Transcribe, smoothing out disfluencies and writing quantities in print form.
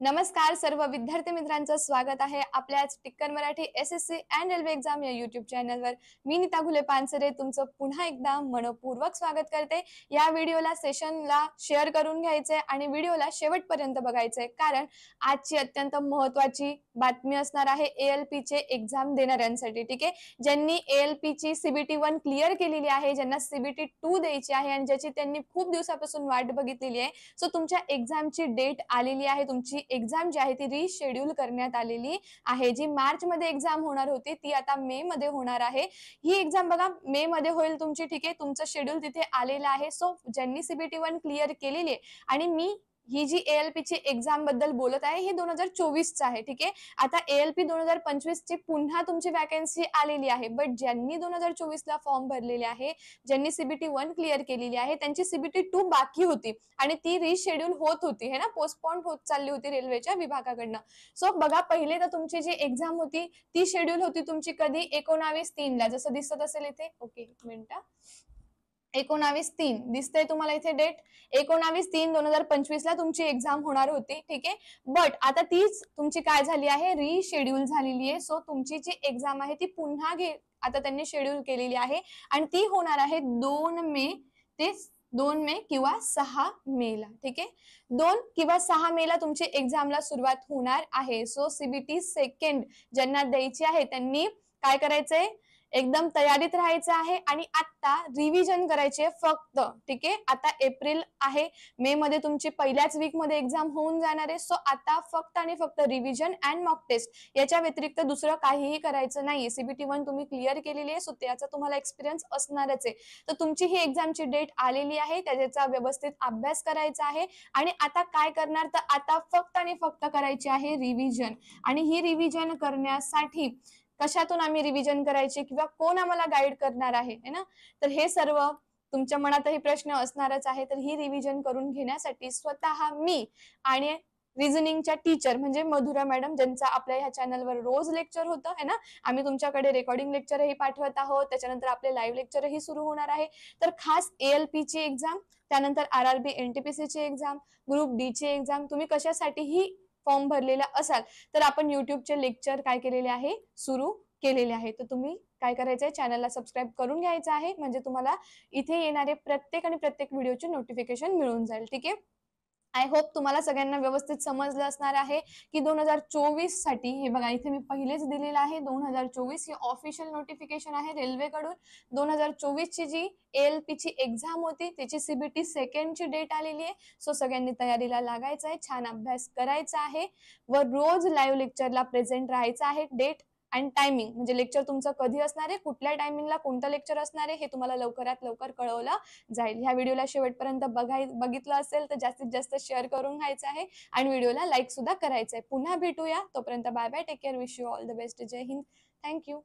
नमस्कार सर्व विद्यार्थी मित्रांचं स्वागत आहे आपल्याच टिक्कर Marathi SSC and railway exam या युट्यूब चॅनलवर। मी नीता घुले पानसरे तुमचं पुन्हा एकदा मनपूर्वक स्वागत करते। या व्हिडिओला सेशनला शेअर करून घ्यायचंय आणि व्हिडिओला शेवटपर्यंत बघायचंय, कारण आजची अत्यंत महत्त्वाची बातमी असणार आहे एएलपी चे एक्झाम देणाऱ्यांसाठी। ठीक आहे, ज्यांनी एएलपी ची सीबीटी 1 क्लिअर केलेली आहे, ज्यांना सीबीटी 2 द्यायची आहे आणि ज्याची त्यांनी खूप दिवसापासून वाट बघितलेली आहे, सो तुमच्या एक्झामची डेट आलेली आहे। तुमची एक्झाम जी आहे ती रिशेड्यूल करण्यात आलेली आहे। जी मार्च मध्ये एक्झाम होणार होती ती आता मे मध्ये होणार आहे। ही एक्झाम बघा मे मध्ये होईल तुमची। ठीक आहे, तुमचं शेड्यूल तिथे आलेलं आहे। सो ज्यांनी सीबीटी 1 क्लिअर केलेली आहे, आणि मी ही जी एएलपी ची एक्झाम बद्दल बोलत आहे हे 2024 चं आहे। ठीक आहे, आता एएलपी 2025 ची पुन्हा तुमची वॅकन्सी आलेली आहे, बट ज्यांनी 2024 ला फॉर्म भरलेले आहे, ज्यांनी सीबीटी 1 क्लिअर केलेली आहे, त्यांची सीबीटी 2 बाकी होती आणि ती रिशेड्यूल होत होती, है ना, पोस्टपोन होत चालली होती रेल्वेच्या विभागाकडनं। सो बघा, पहिले तर तुमची जी एक्झाम होती ती शेड्यूल होती तुमची कधी 19/3 ला, जसं दिसत असेल इथे। ओके, एक मिनिट, 19/3 दिसतंय तुम्हाला इथे डेट। 19/3/2025 ला तुमची एक्झाम होणार होती। ठीक आहे, बट आता तीच तुमची काय झाली आहे, रिशेड्यूल झालेली आहे। सो तुमची जी एक्झाम आहे ती पुन्हा आता त्यांनी शेड्यूल केलेली आहे आणि ती होणार आहे 2 मे ते 2 मे किंवा 6 मे ला। ठीक आहे, 2 किंवा 6 मे ला तुमची एक्झामला सुरुवात होणार आहे। सो सीबीटी सेकंड ज्यांना द्यायची आहे त्यांनी काय करायचंय, एकदम तयारीत राहायचं आहे आणि आता रिव्हिजन करायची आहे फक्त। ठीक आहे, आता एप्रिल आहे, मे मध्ये तुमची पहिल्याच वीक मध्ये एक्झाम होऊन जाणार आहे। सो आता फक्त आणि फक्त रिव्हिजन अँड मॉक टेस्ट, याच्या व्यतिरिक्त दुसरं काहीही करायचं नाहीये। सीबीटी 1 तुम्ही क्लिअर केलेली आहे, सो त्याचा तुम्हाला एक्सपिरियन्स असणारच आहे। तर तुमची ही एक्झामची डेट आलेली आहे, त्याचा व्यवस्थित अभ्यास करायचा आहे आणि आता काय करणार, तर आता फक्त आणि फक्त करायची आहे रिव्हिजन। आणि ही रिव्हिजन करण्यासाठी कशातून आम्ही रिव्हिजन करायची किंवा कोण आम्हाला गाईड करणार आहे, है ना, तर हे सर्व तुमच्या मनातही प्रश्न असणारच आहे। तर ही रिव्हिजन करून घेण्यासाठी स्वतः मी आणि रिझनिंगच्या टीचर म्हणजे मधुरा मॅडम, ज्यांचा आपल्या ह्या चॅनलवर रोज लेक्चर होतं, है ना, आम्ही तुमच्याकडे रेकॉर्डिंग लेक्चरही पाठवत आहोत, त्याच्यानंतर आपले लाईव्ह लेक्चरही सुरू होणार आहे। तर खास एएलपी ची एक्झाम, त्यानंतर आरआरबी एनटीपीसी ची एक्झाम, ग्रुप डी ची एक्झाम, तुम्ही कशासाठीही फॉर्म भरलेला असाल तर आपण युट्यूबचे लेक्चर काय केलेले आहे, सुरू केलेले आहे। तर तुम्ही काय करायचंय, चॅनलला सबस्क्राईब करून घ्यायचं आहे, म्हणजे तुम्हाला इथे येणारे प्रत्येक व्हिडिओचे नोटिफिकेशन मिळून जाईल। ठीक आहे, आय होप तुम्हाला सगळ्यांना व्यवस्थित समजलं असणार आहे की 2024 साठी हे बघा इथे मी पहिलेच दिलेलं आहे। 2024 ही ऑफिशियल नोटिफिकेशन आहे रेल्वेकडून। 2024 ची जी एएलपी ची एक्झाम होती त्याची सीबीटी सेकंड ची डेट आलेली आहे। सो सगळ्यांनी तयारीला लागायचं आहे, छान अभ्यास करायचा आहे व रोज लाईव्ह लेक्चरला प्रेझेंट राहायचं आहे। डेट आणि टायमिंग म्हणजे लेक्चर तुमचं कधी असणार आहे, कुठल्या टायमिंगला कोणतं लेक्चर असणार आहे, हे तुम्हाला लवकरात लवकर कळवलं जाईल। ह्या व्हिडिओला शेवटपर्यंत बघितलं असेल तर जास्तीत जास्त शेअर करून घ्यायचं आहे आणि व्हिडिओला लाईक सुद्धा करायचं आहे। पुन्हा भेटूया, तोपर्यंत bye bye, take care, wish you all the best, Jai Hind, thank you.